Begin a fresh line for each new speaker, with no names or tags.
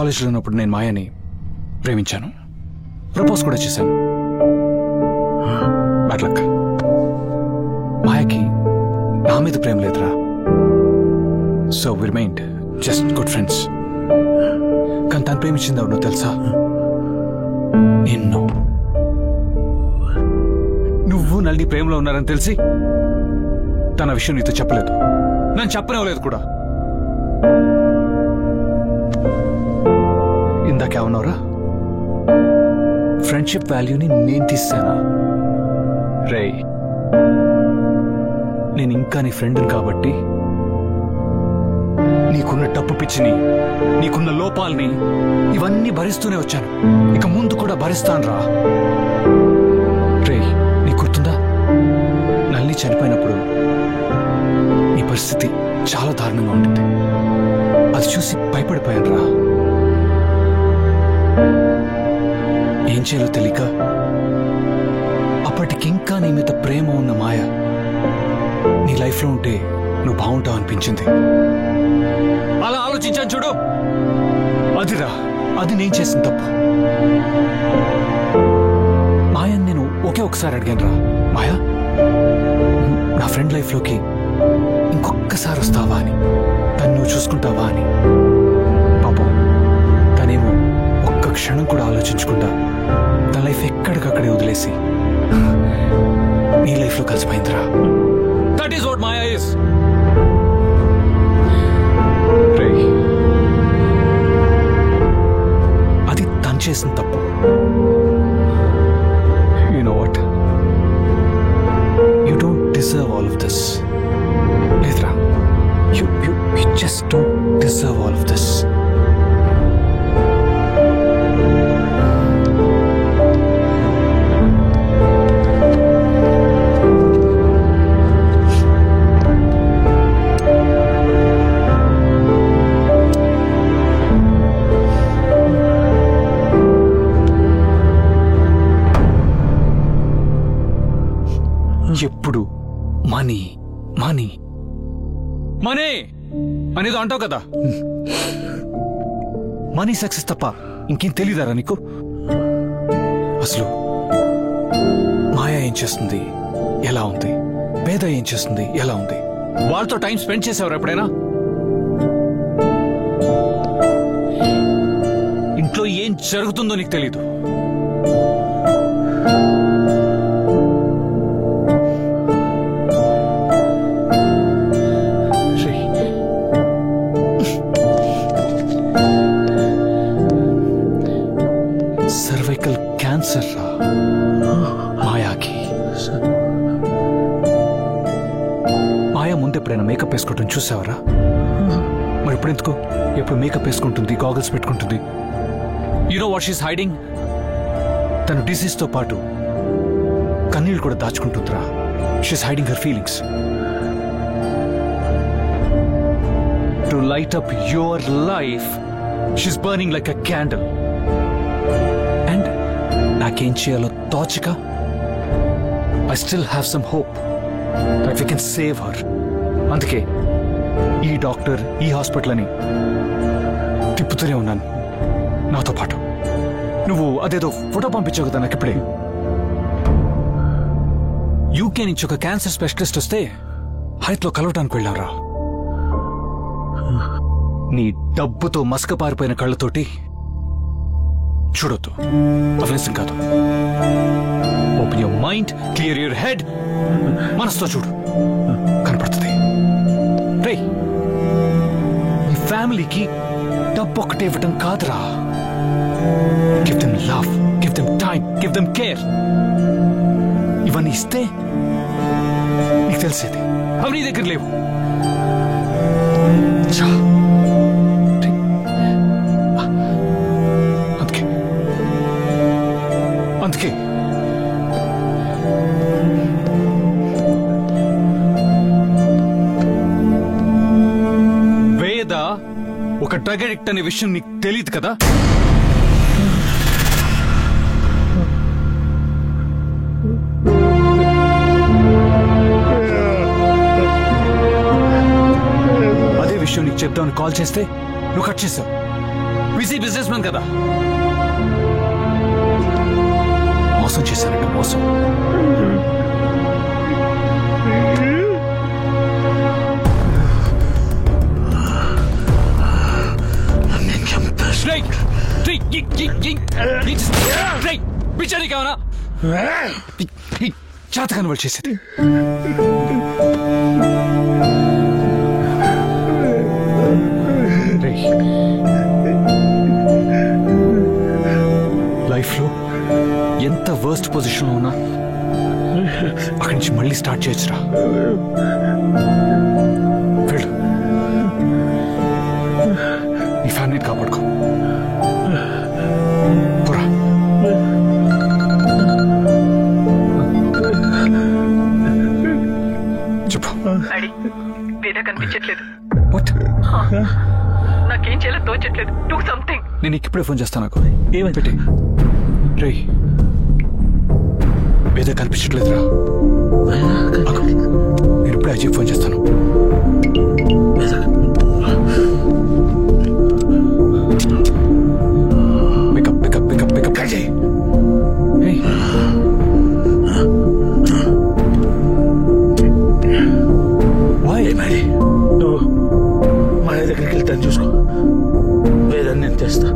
కాలేజ్లో ఉన్నప్పుడు నేను మాయని ప్రేమించాను, ప్రపోజ్ కూడా చేశాను. Bad luck. మాయకి నా మీద ప్రేమ లేదురా. So we remained just good friends. కానీ తను ప్రేమించింది ఎవరు తెలుసా? నిన్ను. నువ్వు నల్లి ప్రేమలో ఉన్నారని తెలిసి తన విషయం నీతో చెప్పలేదు, నన్ను చెప్పనివ్వలేదు కూడా. ఇందాకేమన్నావురా? ఫ్రెండ్షిప్ వాల్యూని నేను తీస్తానా? రే, నేను ఇంకా నీ ఫ్రెండ్ని కాబట్టి నీకున్న డబ్బు పిచ్చిని, నీకున్న లోపాలని ఇవన్నీ భరిస్తూనే వచ్చాను. ఇక ముందు కూడా భరిస్తాను రా. రే, నీకు గుర్తుందా నల్లి చనిపోయినప్పుడు నీ పరిస్థితి చాలా దారుణంగా ఉంటుంది. అది చూసి భయపడిపోయాను రా. ఏం చేయాలో తెలియక అప్పటికింకా నీ మీద ప్రేమ ఉన్న మాయ నీ లైఫ్లో ఉంటే నువ్వు బాగుంటావు అనిపించింది. అలా ఆలోచించాను చూడు. అదిరా, అది నేను చేసిన తప్పు. మాయని నేను ఒకే ఒకసారి అడిగాను రా, మాయా నా ఫ్రెండ్ లైఫ్లోకి ఇంకొక్కసారి వస్తావా అని, తను నువ్వు చూసుకుంటావా అని. పాపం తనేమో ఒక్క క్షణం కూడా ఆలోచించకుండా తన లైఫ్ ఎక్కడికక్కడే వదిలేసి నీ లైఫ్లో కలిసిపోయిందిరా. That is what Maya is. అది తను చేసిన తప్పు. You know what, you don't deserve all of this. లేదురా, you just don't deserve all of this. ఎప్పుడు మనీ మనీ మనీ అనేది అంటావు కదా. మనీ సక్సెస్ తప్ప ఇంకేం తెలీదారా నీకు? అసలు మాయ ఏం చేస్తుంది, ఎలా ఉంది? పేద ఏం చేస్తుంది, ఎలా ఉంది? వాళ్ళతో టైం స్పెండ్ చేసేవారు ఎప్పుడైనా? ఇంట్లో ఏం జరుగుతుందో నీకు తెలీదు. సర్వైకల్ క్యాన్సర్ రా మాయాకి. మాయా ముందెప్పుడైనా మేకప్ వేసుకోవటం చూసావరా? మరి ఇప్పుడెందుకు ఎప్పుడు మేకప్ వేసుకుంటుంది, గాగల్స్ పెట్టుకుంటుంది? You know what she's hiding? తను డిసీజ్ తో పాటు కన్నీళ్ళు కూడా దాచుకుంటుందిరా. She's hiding her feelings to light up your life. She's burning like a candle. And నాకేం చేయాలో తోచక I still have some hope that we can save her. అందుకే ఈ డాక్టర్, ఈ హాస్పిటల్ అని తిప్పుతూనే ఉన్నాను నాతో పాటు. నువ్వు అదేదో ఫోటో పంపించావు కదా నాకు ఇప్పుడే. యూకే నుంచి ఒక క్యాన్సర్ స్పెషలిస్ట్ వస్తే హైత్లో కలవటానికి వెళ్ళారా. నీ డబ్బుతో మసక పారిపోయిన కళ్ళతోటి చూడొద్దు. అవేసం కాదు. Open your mind, clear your head. మనసుతో చూడు, కనపడుతుంది. రే, నీ ఫ్యామిలీకి డబ్బు ఒక్కటే ఇవ్వటం కాదురా. Give them love, give them time, give them care. ఇవన్నీ ఇస్తే నీకు తెలిసేది. అవి నీ దగ్గర లేవు. అందుకే వేద ఒక డ్రగ్ అడిక్ట్ అనే విషయం నీకు తెలియదు కదా. అదే విషయం నీకు చెప్తామని కాల్ చేస్తే నువ్వు కట్ చేసావు. బిజీ బిజినెస్ మ్యాన్ కదా. మోసం చేశానంటే మోసం. పిచ్చని కావనా చేతకాని వాళ్ళు చేసేది. లైఫ్ లో ఎంత వర్స్ట్ పొజిషన్ లో ఉన్నా అక్కడి నుంచి మళ్ళీ స్టార్ట్ చేయొచ్చురా. వెళ్ళు, నీ ఫ్యామిలీని కాపాడుకో. పోరా. చెప్పు.
వేద కనిపించట్లేదు.
వాట్?
నాకేం చేయాలో తోచట్లేదు. Do something.
నేను ఇప్పుడే ఫోన్ చేస్తాను. నాకు ఏమని పెట్టి రే వేద కనిపించట్లేదురా. నేను ఇప్పుడే అజయ్ ఫోన్ చేస్తాను. Pick up pick up pick up pick up Ajay.
మరి నువ్వు మా దగ్గరికి వెళ్తాను చూసుకో. వేదాన్ని నేను తెస్తా.